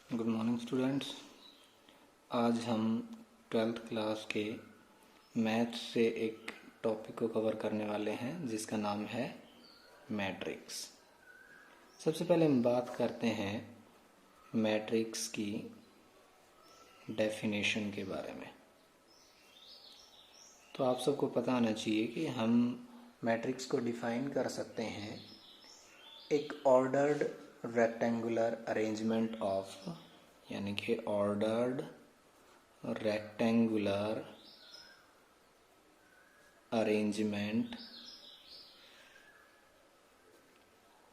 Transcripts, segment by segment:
Good morning students. आज हम 12th class के मैथ से एक टॉपिक को कवर करने वाले हैं जिसका नाम है मैट्रिक्स। सबसे पहले हम बात करते हैं मैट्रिक्स की डेफिनेशन के बारे में। तो आप सबको पता होना चाहिए कि हम मैट्रिक्स को डिफाइन कर सकते हैं एक ऑर्डर्ड रेक्टेंगुलर अरेंजमेंट ऑफ, यानी कि ordered rectangular arrangement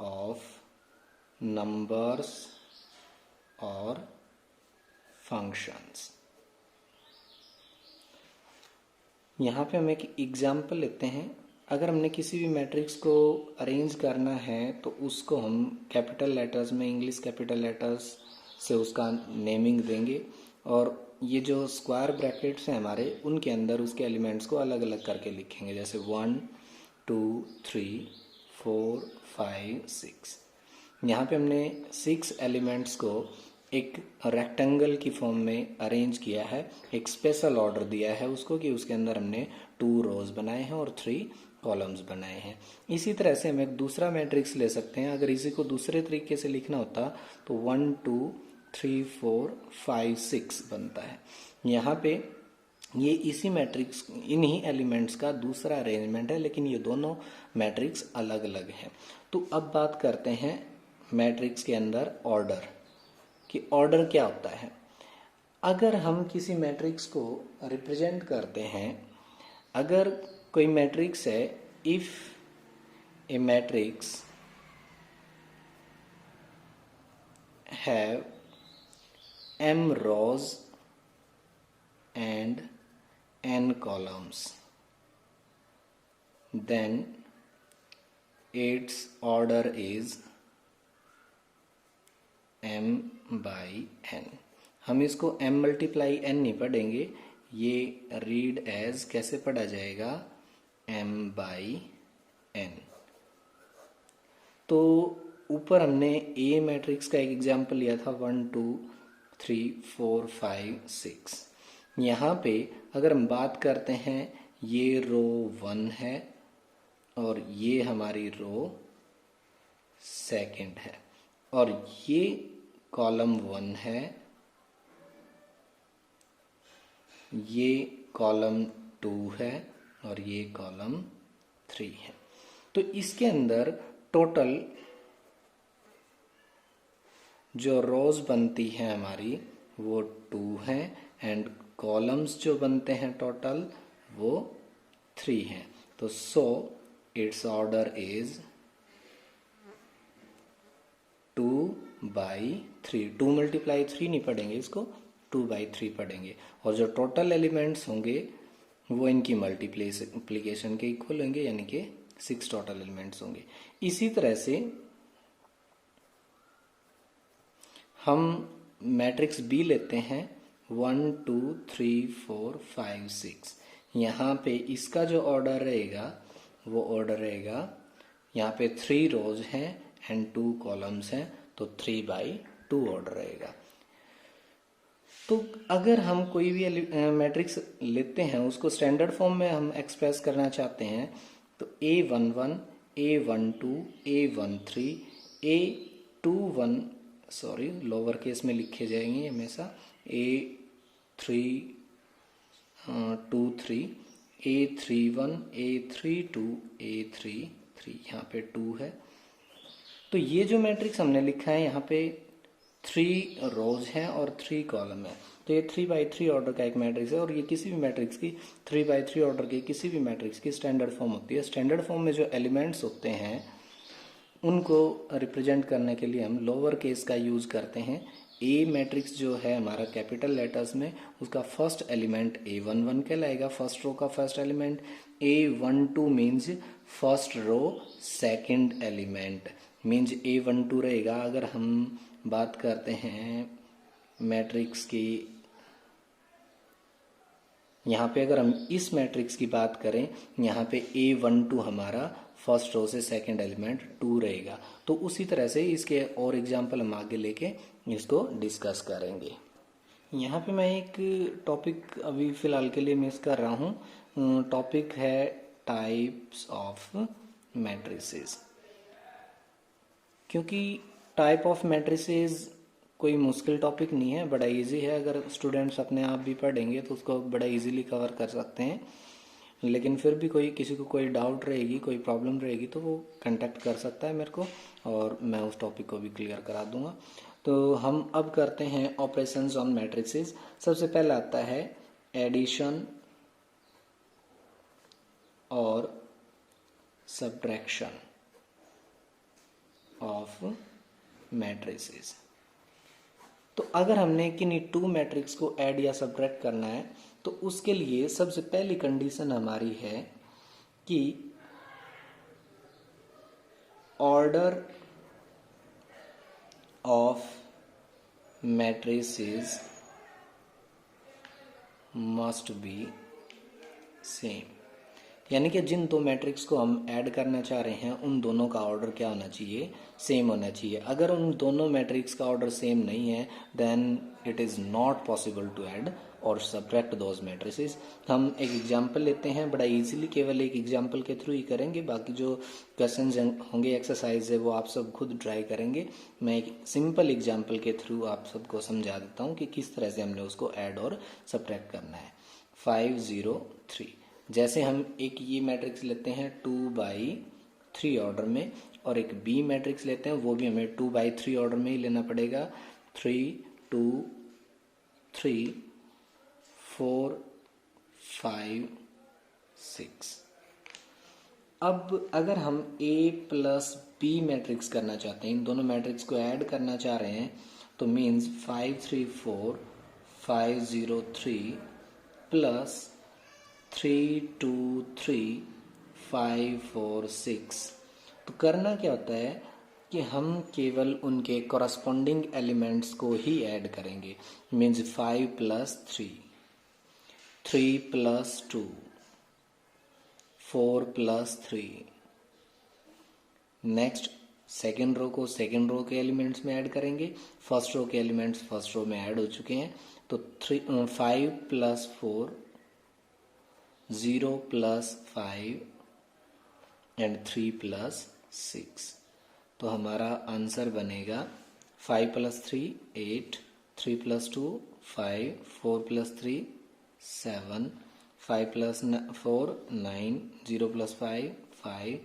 of numbers और फंक्शंस। यहाँ पे हम एक एग्जाम्पल लेते हैं। अगर हमने किसी भी मैट्रिक्स को अरेंज करना है तो उसको हम कैपिटल लेटर्स में, इंग्लिश कैपिटल लेटर्स से उसका नेमिंग देंगे और ये जो स्क्वायर ब्रैकेट्स हैं हमारे, उनके अंदर उसके एलिमेंट्स को अलग अलग करके लिखेंगे, जैसे 1 2 3 4 5 6। यहाँ पे हमने 6 एलिमेंट्स को एक रेक्टेंगल की फॉर्म में अरेंज किया है। एक स्पेशल ऑर्डर दिया है उसको कि उसके अंदर हमने 2 रोज बनाए हैं और 3 कॉलम्स बनाए हैं। इसी तरह से हम एक दूसरा मैट्रिक्स ले सकते हैं। अगर इसी को दूसरे तरीके से लिखना होता तो 1 2 3 4 5 6 बनता है। यहाँ पे ये इसी मैट्रिक्स, इन्हीं एलिमेंट्स का दूसरा अरेंजमेंट है, लेकिन ये दोनों मैट्रिक्स अलग अलग हैं। तो अब बात करते हैं मैट्रिक्स के अंदर ऑर्डर कि ऑर्डर क्या होता है। अगर हम किसी मैट्रिक्स को रिप्रेजेंट करते हैं, अगर कोई मैट्रिक्स है, if A matrix have m rows and n columns, then its order is m by n। हम इसको m मल्टीप्लाई n नहीं पढ़ेंगे, ये रीड एज कैसे पढ़ा जाएगा, m by n। तो ऊपर हमने ए मैट्रिक्स का एक एग्जाम्पल लिया था 1 2 3 4 5 6। यहाँ पे अगर हम बात करते हैं, ये रो 1 है और ये हमारी रो सेकंड है, और ये कॉलम 1 है, ये कॉलम 2 है और ये कॉलम 3 है। तो इसके अंदर टोटल जो रोज बनती हैं हमारी वो 2 हैं एंड कॉलम्स जो बनते हैं टोटल वो 3 हैं। तो so it's order is 2 by 3। 2 multiply 3 नहीं पढ़ेंगे, इसको 2 by 3 पढ़ेंगे, और जो टोटल एलिमेंट्स होंगे वो इनकी मल्टीप्लिकेशन के इक्वल होंगे, यानी कि 6 टोटल एलिमेंट्स होंगे। इसी तरह से हम मैट्रिक्स बी लेते हैं 1 2 3 4 5 6। यहाँ पे इसका जो ऑर्डर रहेगा वो ऑर्डर रहेगा, यहाँ पे 3 रोज हैं एंड 2 कॉलम्स हैं, तो 3 by 2 ऑर्डर रहेगा। तो अगर हम कोई भी मैट्रिक्स लेते हैं, उसको स्टैंडर्ड फॉर्म में हम एक्सप्रेस करना चाहते हैं, तो A11 A12 A13 A21, sorry lower case में लिखे जाएंगे हमेशा, A323 A31 A32 A33, यहाँ पे 2 है। तो ये जो मैट्रिक्स हमने लिखा है, यहाँ पे 3 रोज हैं और 3 कॉलम है, तो ये 3 by 3 ऑर्डर का एक मैट्रिक्स है। और ये किसी भी मैट्रिक्स की 3 by 3 ऑर्डर की किसी भी मैट्रिक्स की स्टैंडर्ड फॉर्म होती है। स्टैंडर्ड फॉर्म में जो एलिमेंट्स होते हैं उनको रिप्रेजेंट करने के लिए हम लोअर केस का यूज करते हैं। ए मैट्रिक्स जो है हमारा कैपिटल लेटर्स में, उसका फर्स्ट एलिमेंट A11 कहलाएगा, फर्स्ट रो का first element. A12 means first row second element, means A12 रहेगा। अगर हम बात करते हैं मैट्रिक्स की, यहाँ पे अगर हम इस मैट्रिक्स की बात करें, यहाँ पे A12 हमारा फर्स्ट रो से सेकंड एलिमेंट 2 रहेगा। तो उसी तरह से इसके और एग्जाम्पल हम आगे लेके इसको डिस्कस करेंगे। यहाँ पे मैं एक टॉपिक अभी फ़िलहाल के लिए मिस कर रहा हूँ। टॉपिक है टाइप्स ऑफ मैट्रिसेस, क्योंकि टाइप ऑफ मैट्रिसेस कोई मुश्किल टॉपिक नहीं है, बड़ा इजी है। अगर स्टूडेंट्स अपने आप भी पढ़ेंगे तो उसको बड़ा इजीली कवर कर सकते हैं। लेकिन फिर भी किसी को कोई डाउट रहेगी, कोई प्रॉब्लम रहेगी तो वो कांटेक्ट कर सकता है मेरे को, और मैं उस टॉपिक को भी क्लियर करा दूंगा। तो हम अब करते हैं ऑपरेशंस ऑन मैट्रिसेस। सबसे पहला आता है एडिशन और सब्ट्रैक्शन ऑफ मैट्रिसेस। तो अगर हमने किन्हीं 2 मैट्रिक्स को ऐड या सब्ट्रैक्ट करना है तो उसके लिए सबसे पहली कंडीशन हमारी है कि order of matrices must be same, यानी कि जिन 2 मैट्रिक्स को हम ऐड करना चाह रहे हैं उन दोनों का ऑर्डर क्या होना चाहिए, सेम होना चाहिए। अगर उन दोनों मैट्रिक्स का ऑर्डर सेम नहीं है then it is not possible to add और सब्ट्रैक्ट दोज मैट्रिसेस। हम एक एग्जांपल लेते हैं, बड़ा इजीली केवल एक एग्जांपल के थ्रू ही करेंगे। बाकी जो क्वेश्चंस होंगे, एक्सरसाइज है, वो आप सब खुद ट्राई करेंगे। मैं एक सिंपल एग्जांपल के थ्रू आप सबको समझा देता हूँ कि किस तरह से हमने उसको ऐड और सब्ट्रैक्ट करना है। 5 0 3, जैसे हम एक ये मैट्रिक्स लेते हैं 2/3 ऑर्डर में, और एक बी मैट्रिक्स लेते हैं, वो भी हमें 2/3 ऑर्डर में ही लेना पड़ेगा। 3 2 3 4 5 6। अब अगर हम A प्लस बी मैट्रिक्स करना चाहते हैं, इन दोनों मैट्रिक्स को ऐड करना चाह रहे हैं, तो मीन्स 5 3 4 5 0 3 प्लस 3 2 3 5 4 6। तो करना क्या होता है कि हम केवल उनके कॉरस्पॉन्डिंग एलिमेंट्स को ही ऐड करेंगे। Means 5 plus 3, 3 plus 2, 4 plus 3। Next second row को सेकेंड रो के एलिमेंट्स में ऐड करेंगे, फर्स्ट रो के एलिमेंट्स फर्स्ट रो में ऐड हो चुके हैं। तो 5 प्लस 4, 0 प्लस 5 एंड 3 प्लस 6। तो हमारा आंसर बनेगा 5 plus 3 8, 3 plus 2 5, 4 plus 3 7, 5 plus 4 9, 0 plus 5 5,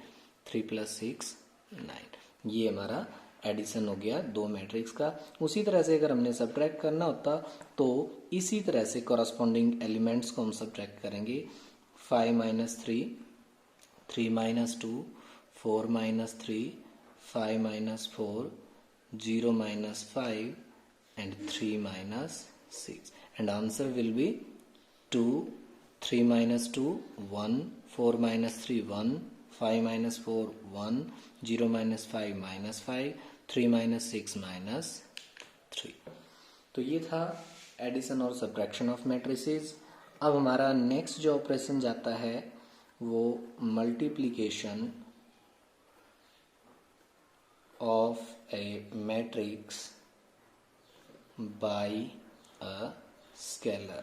3 plus 6 9। ये हमारा एडिशन हो गया 2 मैट्रिक्स का। उसी तरह से अगर हमने सब्ट्रैक्ट करना होता तो इसी तरह से कॉरस्पॉन्डिंग एलिमेंट्स को हम सब्ट्रैक्ट करेंगे। 5 minus 3, 3 minus 2, 4 minus 3, 5 minus 4, 0 minus 5 and 3 minus 6, and answer will be 2, 3 minus 2 1, 4 minus 3 1, 5 minus 4 1, 0 minus 5 minus 5, 3 minus 6 minus 3। तो ये था एडिशन और सब्ट्रैक्शन ऑफ मैट्रिसेस। अब हमारा नेक्स्ट जो ऑपरेशन जाता है वो multiplication of a matrix by a scalar।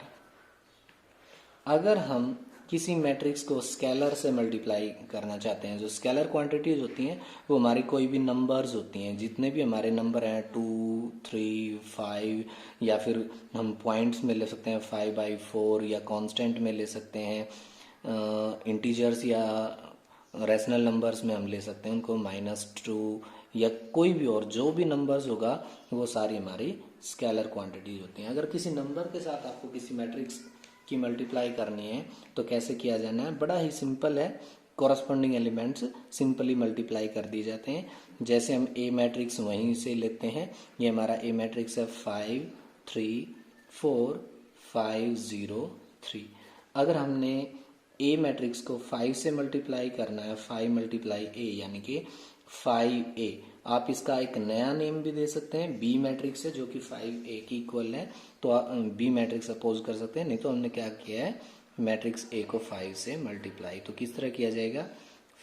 अगर हम किसी मैट्रिक्स को स्केलर से मल्टीप्लाई करना चाहते हैं, जो स्केलर क्वांटिटीज होती हैं वो हमारी कोई भी नंबर्स होती हैं, जितने भी हमारे नंबर हैं 2 3 5, या फिर हम पॉइंट्स में ले सकते हैं 5/4, या कांस्टेंट में ले सकते हैं, इंटीजर्स या रैशनल नंबर्स में हम ले सकते हैं उनको -2, या कोई भी और जो भी नंबर्स होगा वो सारी हमारी स्केलर क्वांटिटीज होती हैं। अगर किसी नंबर के साथ आपको किसी मैट्रिक्स की मल्टीप्लाई करनी है तो कैसे किया जाना है, बड़ा ही सिंपल है। कॉरस्पॉन्डिंग एलिमेंट्स सिंपली मल्टीप्लाई कर दिए जाते हैं। जैसे हम ए मैट्रिक्स वहीं से लेते हैं, ये हमारा ए मैट्रिक्स है 5 3 4 5 0 3। अगर हमने ए मैट्रिक्स को 5 से मल्टीप्लाई करना है, 5 मल्टीप्लाई ए यानी कि 5a, आप इसका एक नया नेम भी दे सकते हैं। बी मैट्रिक्स है जो कि 5a की इक्वल है, तो बी मैट्रिक्स सपोज कर सकते हैं। नहीं तो हमने क्या किया है, मैट्रिक्स ए को 5 से मल्टीप्लाई। तो किस तरह किया जाएगा,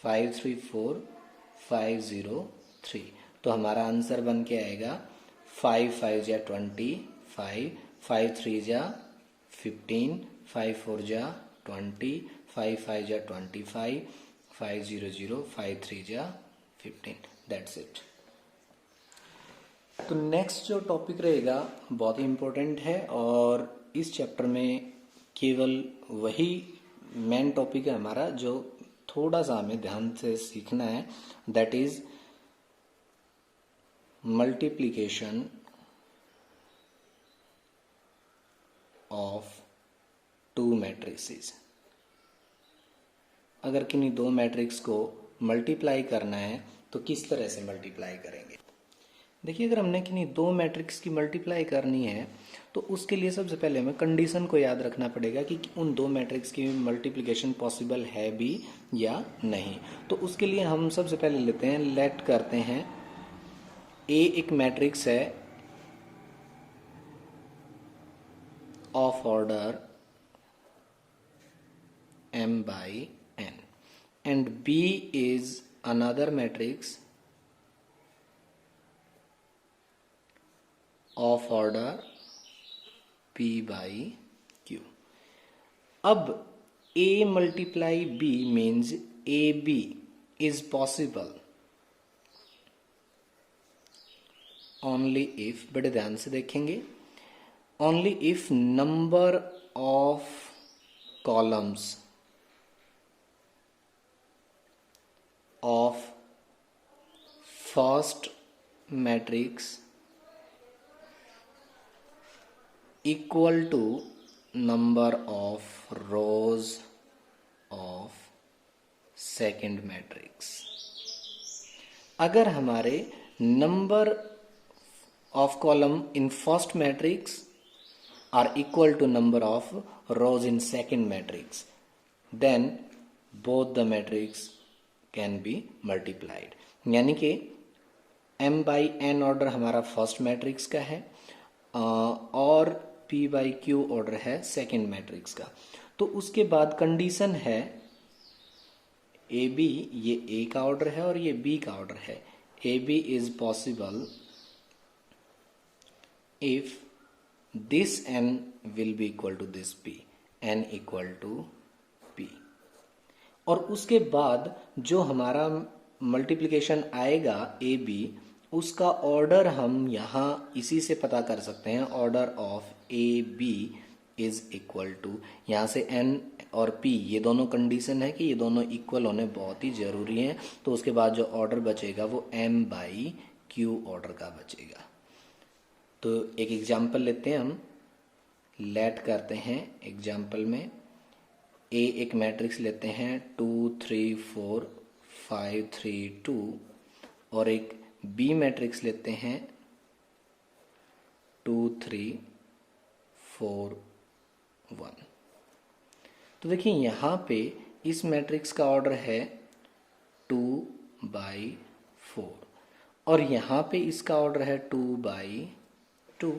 534,503। तो हमारा आंसर बन के आएगा 5 5 जा 25, 5 3 जा 15, 5 4 जा 20, 5 5 जा 25, 5 0 0, 5 3 जा 15। That's it. तो नेक्स्ट जो टॉपिक रहेगा बहुत ही इम्पोर्टेंट है और इस चैप्टर में केवल वही मेन टॉपिक है हमारा जो थोड़ा सा हमें ध्यान से सीखना है, that is multiplication of to matrices. अगर किन्हीं दो मैट्रिक्स को मल्टीप्लाई करना है तो किस तरह से मल्टीप्लाई करेंगे। देखिए, अगर हमने किन्हीं दो मैट्रिक्स की मल्टीप्लाई करनी है तो उसके लिए सबसे पहले हमें कंडीशन को याद रखना पड़ेगा कि उन दो मैट्रिक्स की मल्टीप्लिकेशन पॉसिबल है भी या नहीं। तो उसके लिए हम सबसे पहले लेते हैं, लेट करते हैं ए एक मैट्रिक्स है of order m by n and B is another matrix of order p by q. अब a multiply b means ab is possible only if, बड़े ध्यान से देखेंगे, only if number of columns of first matrix equal to number of rows of second matrix। अगर हमारे number of column in first matrix are equal to number of rows in second matrix, then both the matrix can be multiplied. यानी कि m by n order हमारा first matrix का है और p by q order है second matrix का। तो उसके बाद कंडीशन है ए बी, ये a का ऑर्डर है और ये b का ऑर्डर है। A B is possible if this n will be equal to this p, n equal to p। और उसके बाद जो हमारा मल्टीप्लिकेशन आएगा ए बी, उसका ऑर्डर हम यहाँ इसी से पता कर सकते हैं। Order of A B is equal to, यहाँ से एन और पी ये दोनों कंडीशन है कि ये दोनों इक्वल होने बहुत ही जरूरी हैं। तो उसके बाद जो ऑर्डर बचेगा वो एम बाई क्यू ऑर्डर का बचेगा। तो एक एग्जाम्पल लेते हैं हम, लेट करते हैं एग्जाम्पल में ए एक मैट्रिक्स लेते हैं 2 3 4 5 3 2 और एक बी मैट्रिक्स लेते हैं 2 3 4 1। तो देखिए यहाँ पे इस मैट्रिक्स का ऑर्डर है 2 बाई 4 और यहाँ पे इसका ऑर्डर है 2 बाई 2।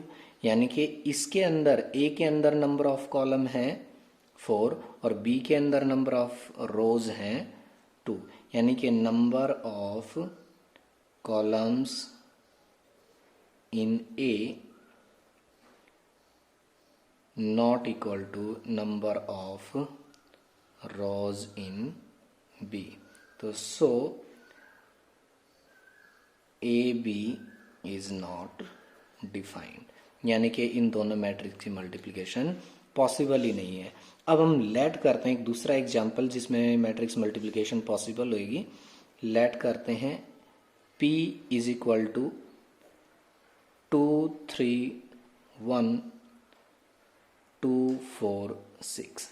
यानी कि इसके अंदर ए के अंदर नंबर ऑफ कॉलम है 4 और बी के अंदर नंबर ऑफ रोज हैं 2। यानी कि number of columns in A not equal to number of rows in B. तो so A B is not defined, यानी कि इन दोनों मैट्रिक्स की मल्टीप्लिकेशन पॉसिबल ही नहीं है। अब हम लेट करते हैं एक दूसरा एग्जाम्पल जिसमें मैट्रिक्स मल्टीप्लिकेशन पॉसिबल होगी। लेट करते हैं P इज इक्वल टू 2 3 1 2 4 6।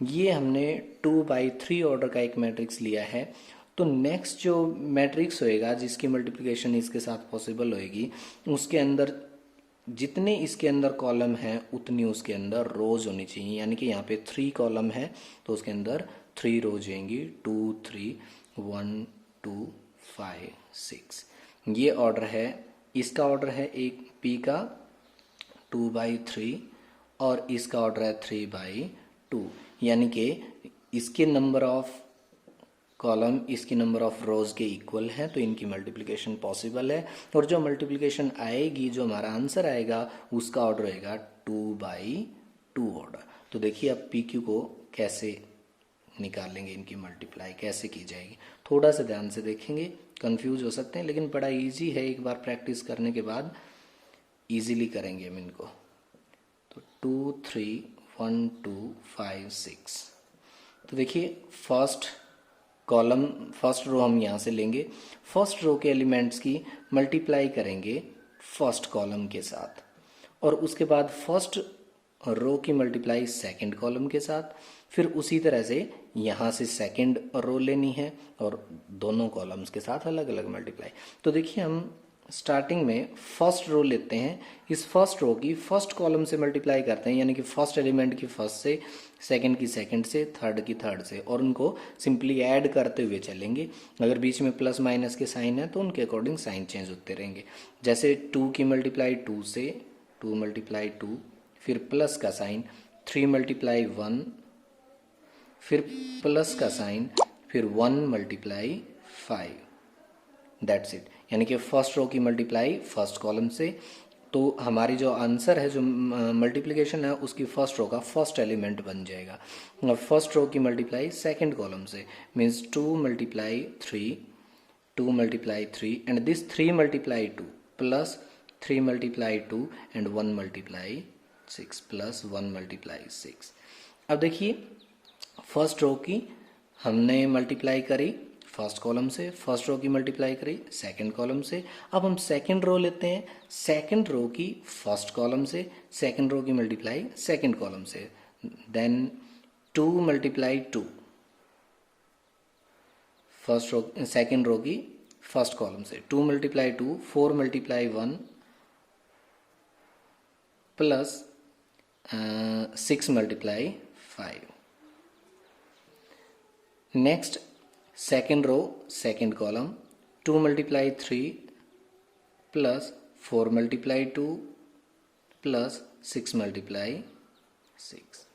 ये हमने 2 बाई 3 ऑर्डर का एक मैट्रिक्स लिया है। तो नेक्स्ट जो मैट्रिक्स होएगा जिसकी मल्टीप्लिकेशन इसके साथ पॉसिबल होएगी, उसके अंदर जितने इसके अंदर कॉलम हैं उतनी उसके अंदर रोज होनी चाहिए। यानी कि यहाँ पे 3 कॉलम है तो उसके अंदर 3 रोज होंगी, 2 3 1 2 5 6। ये ऑर्डर है, इसका ऑर्डर है एक पी का 2 बाई 3 और इसका ऑर्डर है 3 बाई 2। यानी कि इसके नंबर ऑफ कॉलम इसकी नंबर ऑफ रोज के इक्वल है, तो इनकी मल्टीप्लिकेशन पॉसिबल है। और जो मल्टीप्लिकेशन आएगी, जो हमारा आंसर आएगा, उसका ऑर्डर रहेगा 2/2 ऑर्डर। तो देखिए अब पी क्यू को कैसे निकालेंगे, इनकी मल्टीप्लाई कैसे की जाएगी, थोड़ा सा ध्यान से देखेंगे, कंफ्यूज हो सकते हैं, लेकिन बड़ा इजी है, एक बार प्रैक्टिस करने के बाद इजीली करेंगे हम इनको। तो 2 3 1 2 5 6। तो देखिए फर्स्ट कॉलम, फर्स्ट रो हम यहाँ से लेंगे, फर्स्ट रो के एलिमेंट्स की मल्टीप्लाई करेंगे फर्स्ट कॉलम के साथ, और उसके बाद फर्स्ट रो की मल्टीप्लाई सेकंड कॉलम के साथ, फिर उसी तरह से यहाँ से सेकंड रो लेनी है और दोनों कॉलम्स के साथ अलग अलग मल्टीप्लाई। तो देखिए हम स्टार्टिंग में फर्स्ट रो लेते हैं, इस फर्स्ट रो की फर्स्ट कॉलम से मल्टीप्लाई करते हैं, यानी कि फर्स्ट एलिमेंट की फर्स्ट से, सेकंड की सेकंड से, थर्ड की थर्ड से, और उनको सिंपली ऐड करते हुए चलेंगे। अगर बीच में प्लस माइनस के साइन है तो उनके अकॉर्डिंग साइन चेंज होते रहेंगे। जैसे 2 की मल्टीप्लाई 2 से, 2 मल्टीप्लाई 2, फिर प्लस का साइन, 3 मल्टीप्लाई 1, फिर प्लस का साइन, फिर 1 मल्टीप्लाई 5, दैट्स इट। यानी कि फर्स्ट रो की मल्टीप्लाई फर्स्ट कॉलम से, तो हमारी जो आंसर है, जो मल्टीप्लिकेशन है, उसकी फर्स्ट रो का फर्स्ट एलिमेंट बन जाएगा। और फर्स्ट रो की मल्टीप्लाई सेकंड कॉलम से means 2 multiply 3, 2 multiply 3 and this 3 multiply 2 plus 3 multiply 2 and 1 multiply 6 plus 1 multiply 6। अब देखिए फर्स्ट रो की हमने मल्टीप्लाई करी फर्स्ट कॉलम से, फर्स्ट रो की मल्टीप्लाई करी सेकंड कॉलम से। अब हम सेकंड रो लेते हैं, सेकंड रो की फर्स्ट कॉलम से, सेकंड रो की मल्टीप्लाई सेकंड कॉलम से, then 2 multiply 2, first row second row की फर्स्ट कॉलम से, 2 multiply 2, 4 multiply 1 plus 6 multiply 5। Next second row second column, 2 multiply 3 plus 4 multiply 2 plus 6 multiply 6।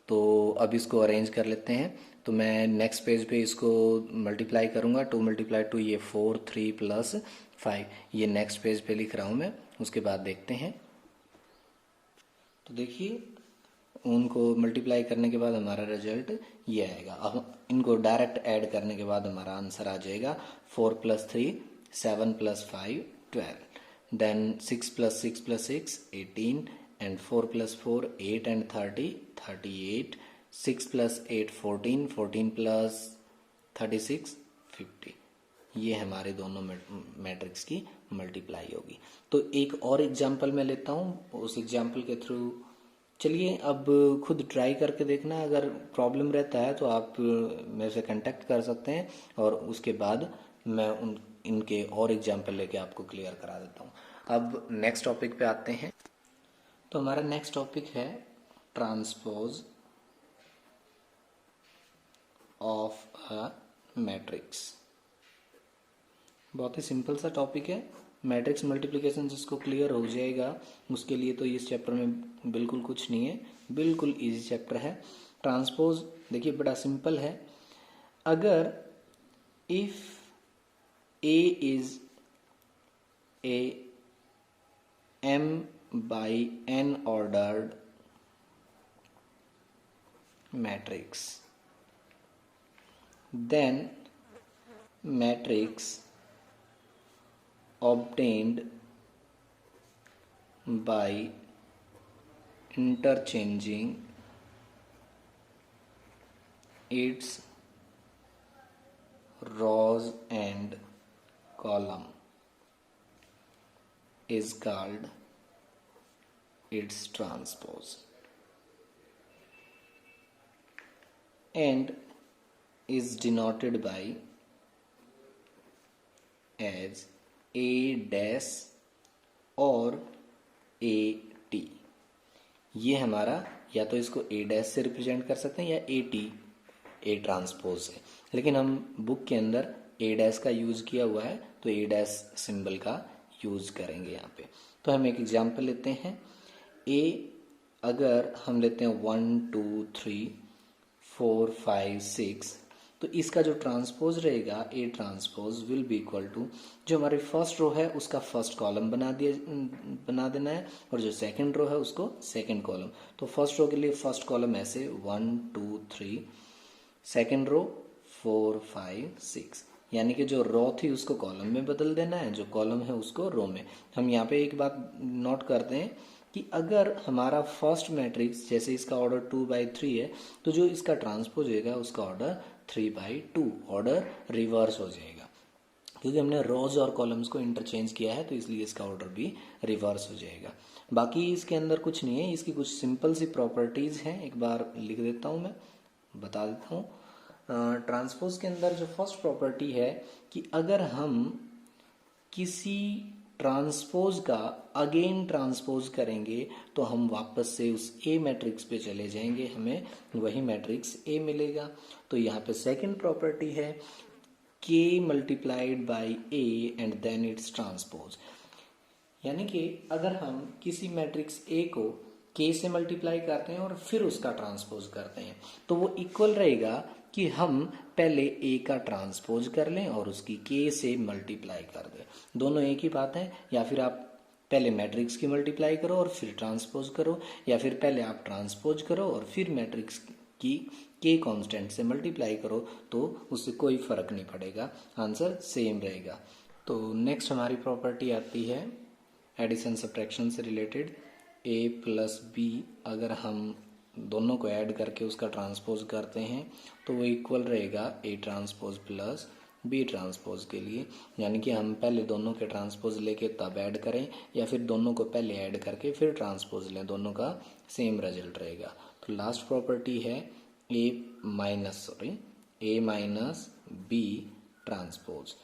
तो अब इसको arrange कर लेते हैं। तो मैं नेक्स्ट पेज पे इसको मल्टीप्लाई करूँगा, 2 मल्टीप्लाई 2 ये 4, 3 प्लस 5, ये नेक्स्ट पेज पे लिख रहा हूँ मैं, उसके बाद देखते हैं। तो देखिए उनको मल्टीप्लाई करने के बाद हमारा रिजल्ट ये आएगा। अब इनको डायरेक्ट ऐड करने के बाद हमारा आंसर आ जाएगा 4 प्लस 3 7 प्लस 5 12, देन 6 plus 6 plus 6 18 and 4 plus 4 8 and 30 38, 6 plus 8 14, 14 plus 36 50। ये हमारे दोनों मैट्रिक्स की मल्टीप्लाई होगी। तो एक और एग्जाम्पल मैं लेता हूँ, उस एग्जाम्पल के थ्रू चलिए अब खुद ट्राई करके देखना। अगर प्रॉब्लम रहता है तो आप मेरे से कांटेक्ट कर सकते हैं, और उसके बाद मैं इनके और एग्जाम्पल लेके आपको क्लियर करा देता हूँ। अब नेक्स्ट टॉपिक पे आते हैं। तो हमारा नेक्स्ट टॉपिक है ट्रांसपोज ऑफ अ मैट्रिक्स। बहुत ही सिंपल सा टॉपिक है, मैट्रिक्स मल्टीप्लिकेशन जिसको क्लियर हो जाएगा उसके लिए तो इस चैप्टर में बिल्कुल कुछ नहीं है, बिल्कुल इजी चैप्टर है। ट्रांसपोज देखिए बड़ा सिंपल है। अगर if A is a m by n ordered matrix, then matrix obtained by interchanging its rows and column is called its transpose, and is denoted by as a dash और a t। ये हमारा या तो इसको a dash से represent कर सकते हैं या a t a ट्रांसपोज से, लेकिन हम बुक के अंदर a डैश का यूज किया हुआ है तो a डैश सिंबल का यूज करेंगे यहाँ पे। तो हम एक एग्जांपल लेते हैं। a अगर हम लेते हैं 1 2 3 4 5 6, तो इसका जो ट्रांसपोज रहेगा A transpose will be equal to, जो हमारी फर्स्ट रो है उसका फर्स्ट कॉलम बना देना है, और जो सेकंड रो है उसको सेकंड कॉलम। तो फर्स्ट रो के लिए फर्स्ट कॉलम ऐसे 1 2 3, सेकंड रो 4 5 6, यानी कि जो रो थी उसको कॉलम में बदल देना है, जो कॉलम है उसको रो में। हम यहाँ पे एक बात नोट करते हैं कि अगर हमारा फर्स्ट मैट्रिक्स जैसे इसका ऑर्डर 2/3 है, तो जो इसका ट्रांसपोज होगा उसका ऑर्डर 3/2, ऑर्डर रिवर्स हो जाएगा, क्योंकि हमने रोज और कॉलम्स को इंटरचेंज किया है, तो इसलिए इसका ऑर्डर भी रिवर्स हो जाएगा। बाकी इसके अंदर कुछ नहीं है, इसकी कुछ सिंपल सी प्रॉपर्टीज हैं, एक बार लिख देता हूँ, मैं बता देता हूँ। ट्रांसपोज के अंदर जो फर्स्ट प्रॉपर्टी है कि अगर हम किसी ट्रांसपोज का अगेन ट्रांसपोज करेंगे तो हम वापस से उस ए मैट्रिक्स पे चले जाएंगे, हमें वही मैट्रिक्स ए मिलेगा। तो यहाँ पे सेकंड प्रॉपर्टी है k multiplied by A and then it's transpose, यानी कि अगर हम किसी मैट्रिक्स ए को k से मल्टीप्लाई करते हैं और फिर उसका ट्रांसपोज करते हैं, तो वो इक्वल रहेगा कि हम पहले a का ट्रांसपोज कर लें और उसकी k से मल्टीप्लाई कर दें। दोनों एक ही बात है, या फिर आप पहले मैट्रिक्स की मल्टीप्लाई करो और फिर ट्रांसपोज करो, या फिर पहले आप ट्रांसपोज करो और फिर मैट्रिक्स की k कांस्टेंट से मल्टीप्लाई करो, तो उससे कोई फर्क नहीं पड़ेगा, आंसर सेम रहेगा। तो नेक्स्ट हमारी प्रॉपर्टी आती है एडिशन सब्ट्रैक्शन से रिलेटेड, a प्लस बी अगर हम दोनों को ऐड करके उसका ट्रांसपोज करते हैं तो वो इक्वल रहेगा a transpose plus b transpose के लिए, यानी कि हम पहले दोनों के ट्रांसपोज लेके तब ऐड करें, या फिर दोनों को पहले ऐड करके फिर ट्रांसपोज लें, दोनों का सेम रिजल्ट रहेगा। तो लास्ट प्रॉपर्टी है a minus b transpose,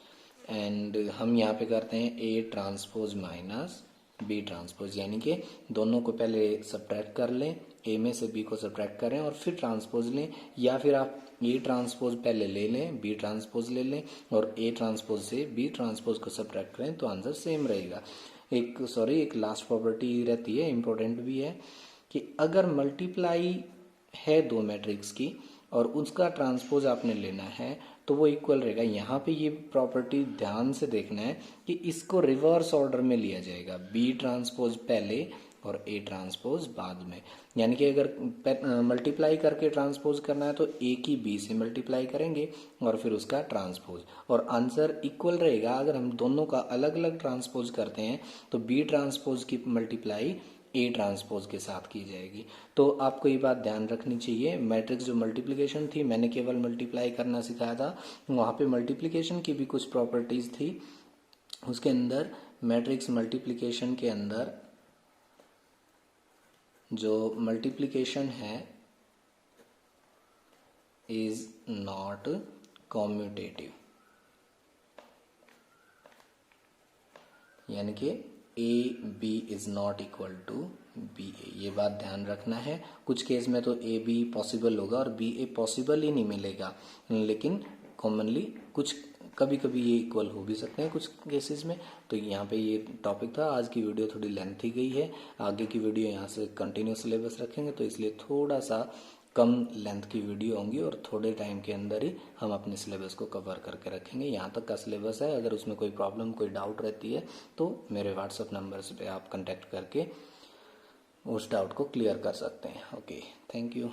and हम यहाँ पे करते हैं a transpose minus b transpose, यानी कि दोनों को पहले सब्ट्रैक्ट कर लें, a में से b को सब्ट्रैक्ट करें और फिर ट्रांसपोज लें, या फिर आप a ट्रांसपोज पहले ले लें, b ट्रांसपोज ले लें और a ट्रांसपोज से b ट्रांसपोज को सब्ट्रैक्ट करें, तो आंसर सेम रहेगा। एक लास्ट प्रॉपर्टी रहती है, इंपॉर्टेंट भी है, कि अगर मल्टीप्लाई है दो मैट्रिक्स की और उसका ट्रांसपोज आपने लेना है तो वो इक्वल रहेगा। यहाँ पे ये प्रॉपर्टी ध्यान से देखना है कि इसको रिवर्स ऑर्डर में लिया जाएगा, बी ट्रांसपोज पहले और ए ट्रांसपोज बाद में, यानी कि अगर मल्टीप्लाई करके ट्रांसपोज करना है तो ए की बी से मल्टीप्लाई करेंगे और फिर उसका ट्रांसपोज, और आंसर इक्वल रहेगा। अगर हम दोनों का अलग अलग ट्रांसपोज करते हैं तो बी ट्रांसपोज की मल्टीप्लाई ए ट्रांसपोज के साथ की जाएगी। तो आपको ये बात ध्यान रखनी चाहिए, मैट्रिक्स जो मल्टीप्लिकेशन थी मैंने केवल मल्टीप्लाई करना सिखाया था, वहाँ पे मल्टीप्लिकेशन की भी कुछ प्रॉपर्टीज थी। उसके अंदर मैट्रिक्स मल्टीप्लिकेशन के अंदर जो मल्टीप्लिकेशन है इज नॉट कॉम्यूटेटिव, यानी कि A B is not equal to B A, ये बात ध्यान रखना है। कुछ केस में तो ए बी पॉसिबल होगा और बी ए पॉसिबल ही नहीं मिलेगा, लेकिन कॉमनली कुछ कभी कभी ये इक्वल हो भी सकते हैं कुछ केसेस में। तो यहाँ पे ये टॉपिक था। आज की वीडियो थोड़ी लेंथी गई है, आगे की वीडियो यहाँ से कंटिन्यू सिलेबस रखेंगे तो इसलिए थोड़ा सा कम लेंथ की वीडियो होंगी और थोड़े टाइम के अंदर ही हम अपने सिलेबस को कवर करके रखेंगे। यहाँ तक का सिलेबस है, अगर उसमें कोई प्रॉब्लम कोई डाउट रहती है तो मेरे व्हाट्सएप नंबर पे आप कांटेक्ट करके उस डाउट को क्लियर कर सकते हैं। Okay, thank you.